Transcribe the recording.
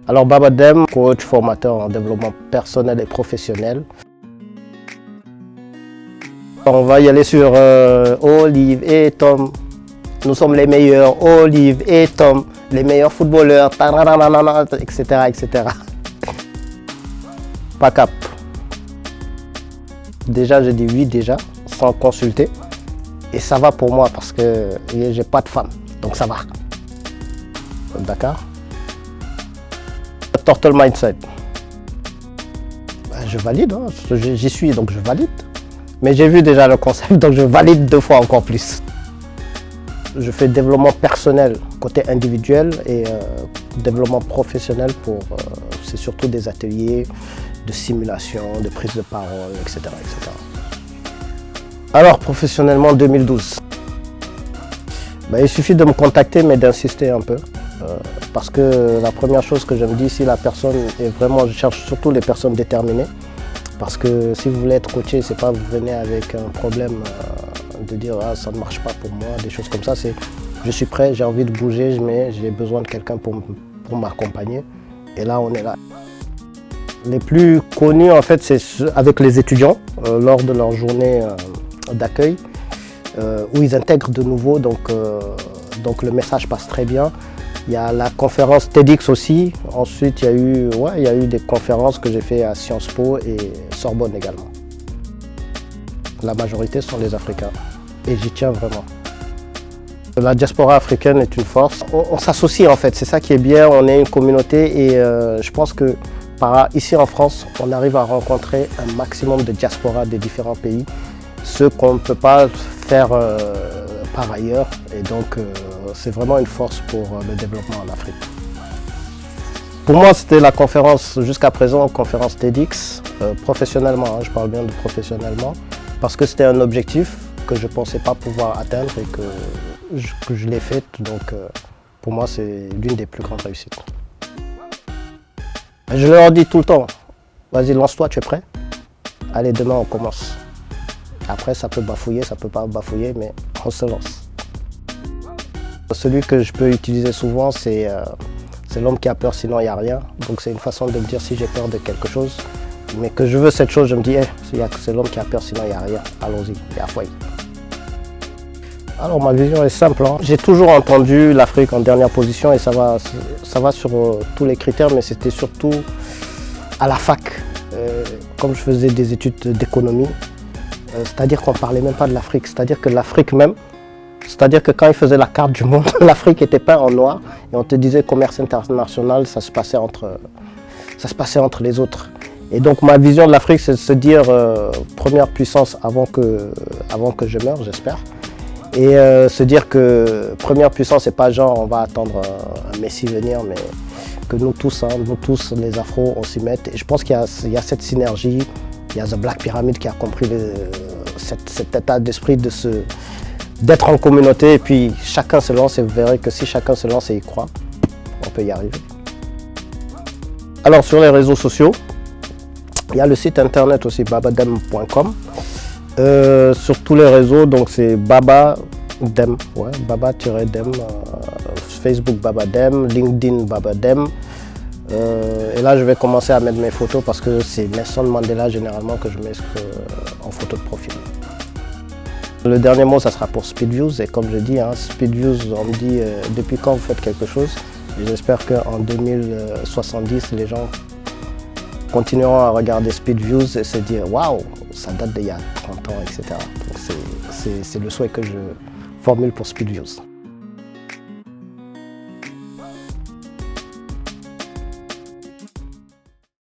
Alors Baba Dem, coach formateur en développement personnel et professionnel. On va y aller sur Olive et Tom. Nous sommes les meilleurs, Olive et Tom, les meilleurs footballeurs, etc., etc. Pas cap. Déjà, j'ai dit oui déjà, sans consulter. Et ça va pour moi parce que j'ai pas de femme, donc ça va. D'accord. Turtle Mindset. Je valide, hein. J'y suis donc je valide. Mais j'ai vu déjà le concept donc je valide 2 fois encore plus. Je fais développement personnel côté individuel et développement professionnel pour c'est surtout des ateliers de simulation, de prise de parole, etc. etc. Alors professionnellement 2012. Il suffit de me contacter mais d'insister un peu. Parce que la première chose que je me dis, si la personne est vraiment, je cherche surtout les personnes déterminées. Parce que si vous voulez être coaché, c'est pas vous venez avec un problème de dire ah, ça ne marche pas pour moi, des choses comme ça. C'est je suis prêt, j'ai envie de bouger, mais j'ai besoin de quelqu'un pour m'accompagner. Et là, on est là. Les plus connus, en fait, c'est avec les étudiants lors de leur journée d'accueil, où ils intègrent de nouveau, donc le message passe très bien. Il y a la conférence TEDx aussi. Ensuite, il y a eu des conférences que j'ai fait à Sciences Po et Sorbonne également. La majorité sont les Africains et j'y tiens vraiment. La diaspora africaine est une force. On s'associe en fait, c'est ça qui est bien. On est une communauté et je pense que ici en France, on arrive à rencontrer un maximum de diaspora des différents pays. Ce qu'on ne peut pas faire par ailleurs et donc c'est vraiment une force pour le développement en Afrique. Pour moi, c'était la conférence, jusqu'à présent, conférence TEDx, professionnellement, hein, je parle bien de professionnellement, parce que c'était un objectif que je ne pensais pas pouvoir atteindre et que je l'ai faite, donc pour moi, c'est l'une des plus grandes réussites. Je leur dis tout le temps, vas-y, lance-toi, tu es prêt? Allez, demain, on commence. Après, ça peut bafouiller, ça peut pas bafouiller, mais on se lance. Celui que je peux utiliser souvent, c'est l'homme qui a peur, sinon il n'y a rien. Donc c'est une façon de me dire si j'ai peur de quelque chose, mais que je veux cette chose, je me dis, c'est l'homme qui a peur, sinon il n'y a rien. Allons-y, il y a foi. Alors ma vision est simple. Hein. J'ai toujours entendu l'Afrique en dernière position et ça va sur tous les critères, mais c'était surtout à la fac. Comme je faisais des études d'économie, c'est-à-dire qu'on ne parlait même pas de l'Afrique, c'est-à-dire que l'Afrique même, c'est-à-dire que quand ils faisaient la carte du monde, l'Afrique était peinte en noir et on te disait commerce international, ça se passait entre les autres. Et donc ma vision de l'Afrique, c'est de se dire première puissance avant que je meure, j'espère. Et se dire que première puissance, c'est pas genre on va attendre un Messi venir, mais que nous tous, les Afros, on s'y mette. Et je pense qu'il y a cette synergie, il y a The Black Pyramid qui a compris cet état d'esprit d'être en communauté et puis chacun se lance et vous verrez que si chacun se lance et y croit, on peut y arriver. Alors sur les réseaux sociaux, il y a le site internet aussi babadem.com. Sur tous les réseaux, donc c'est babadem, baba-dem, Facebook babadem, LinkedIn babadem. Et là je vais commencer à mettre mes photos parce que c'est Nelson Mandela généralement que je mets en photo de profil. Le dernier mot, ça sera pour Speedviews et comme je dis, hein, Speedviews, on me dit depuis quand vous faites quelque chose. J'espère qu'en 2070, les gens continueront à regarder Speedviews et se dire waouh, ça date d'il y a 30 ans, etc. Donc c'est le souhait que je formule pour Speedviews.